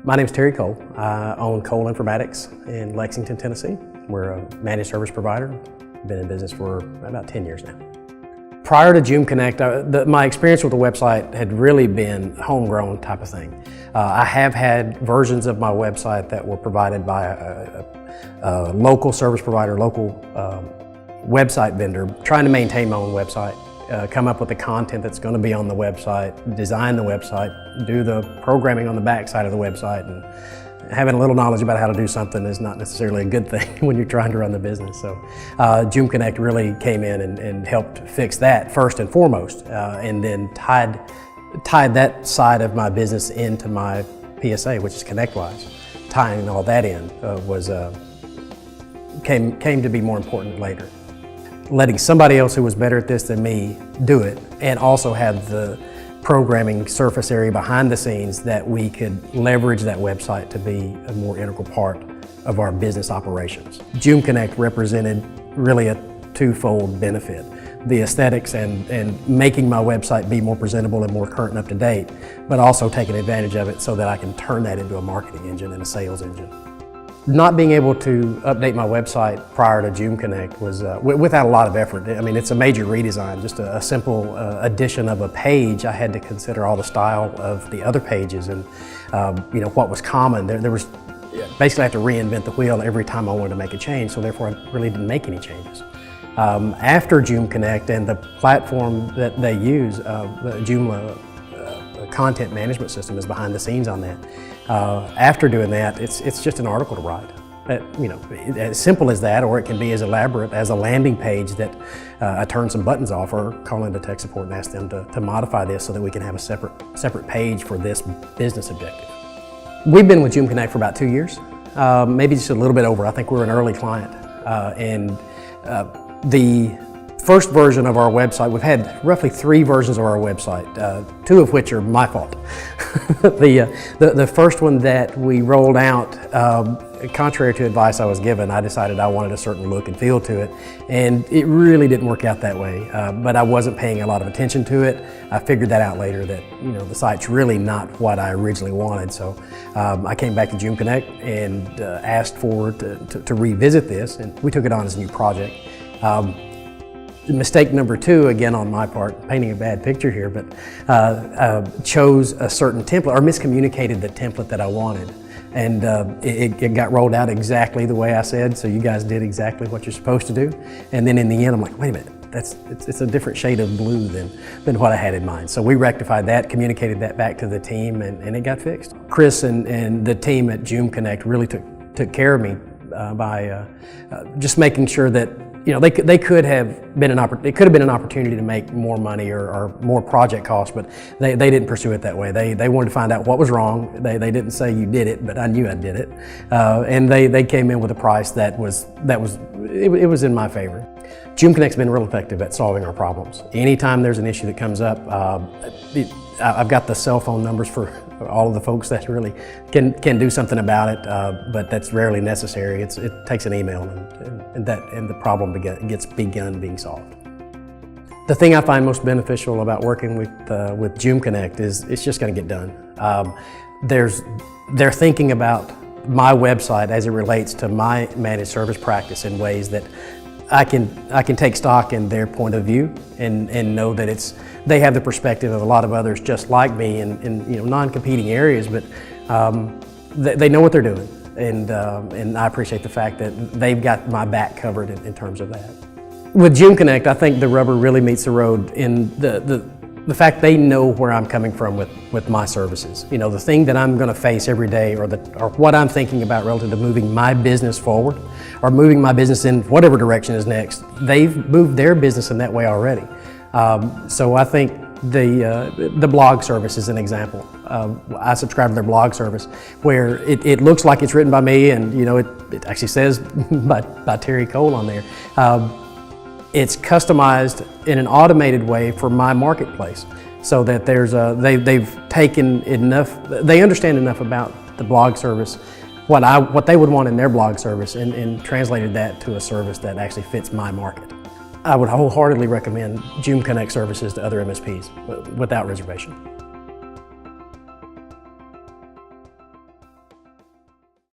My name is Terry Cole. I own Cole Informatics in Lexington, Tennessee. We're a managed service provider. Been in business for about 10 years now. Prior to Joom Connect, my experience with the website had really been homegrown type of thing. I have had versions of my website that were provided by a local service provider, local website vendor, trying to maintain my own website, come up with the content that's going to be on the website, design the website, do the programming on the back side of the website, and having a little knowledge about how to do something is not necessarily a good thing when you're trying to run the business. So Joom Connect really came in and helped fix that first and foremost, and then tied that side of my business into my PSA, which is ConnectWise. Tying all that in came to be more important later. Letting somebody else who was better at this than me do it, and also have the programming surface area behind the scenes that we could leverage that website to be a more integral part of our business operations. Joom Connect represented really a twofold benefit. The aesthetics and making my website be more presentable and more current and up to date, but also taking advantage of it so that I can turn that into a marketing engine and a sales engine. Not being able to update my website prior to Joom Connect was without a lot of effort. I mean, it's a major redesign, just a simple addition of a page. I had to consider all the style of the other pages and what was common. There was basically I had to reinvent the wheel every time I wanted to make a change, so therefore I really didn't make any changes. After Joom Connect and the platform that they use, the Joom content management system is behind the scenes on that. After doing that, it's just an article to write. As simple as that, or it can be as elaborate as a landing page that I turn some buttons off, or call into tech support and ask them to modify this so that we can have a separate page for this business objective. We've been with Joom Connect for about 2 years, maybe just a little bit over. I think we're an early client, the first version of our website, we've had roughly 3 versions of our website, 2 of which are my fault. The first one that we rolled out, contrary to advice I was given, I decided I wanted a certain look and feel to it, and it really didn't work out that way. But I wasn't paying a lot of attention to it. I figured that out later, that the site's really not what I originally wanted. So I came back to Joom Connect and asked to revisit this, and we took it on as a new project. Mistake number 2, again on my part, painting a bad picture here, but chose a certain template, or miscommunicated the template that I wanted. And it got rolled out exactly the way I said, so you guys did exactly what you're supposed to do. And then in the end, I'm like, wait a minute, it's a different shade of blue than what I had in mind. So we rectified that, communicated that back to the team, and it got fixed. Chris and the team at Joom Connect really took care of me by just making sure that they could have been an opportunity to make more money or more project costs, but they didn't pursue it that way. They wanted to find out what was wrong. They didn't say you did it, but I knew I did it, and they came in with a price that was in my favor. Joom Connect's been real effective at solving our problems. Anytime there's an issue that comes up, I've got the cell phone numbers for all of the folks that really can do something about it, but that's rarely necessary. It takes an email, and the problem gets begun being solved. The thing I find most beneficial about working with Joom Connect is it's just going to get done. They're thinking about my website as it relates to my managed service practice in ways that I can take stock in their point of view and know that they have the perspective of a lot of others just like me in non-competing areas, but they know what they're doing, and I appreciate the fact that they've got my back covered in terms of that. With Joom Connect, I think the rubber really meets the road in the fact they know where I'm coming from with my services. The thing that I'm going to face every day, or what I'm thinking about relative to moving my business forward, or moving my business in whatever direction is next. They've moved their business in that way already. So I think the blog service is an example. I subscribe to their blog service, where it looks like it's written by me, and it actually says by Terry Cole on there. It's customized in an automated way for my marketplace, so that they've taken enough, they understand enough about the blog service, what they would want in their blog service, and translated that to a service that actually fits my market. I would wholeheartedly recommend Joom Connect services to other MSPs without reservation.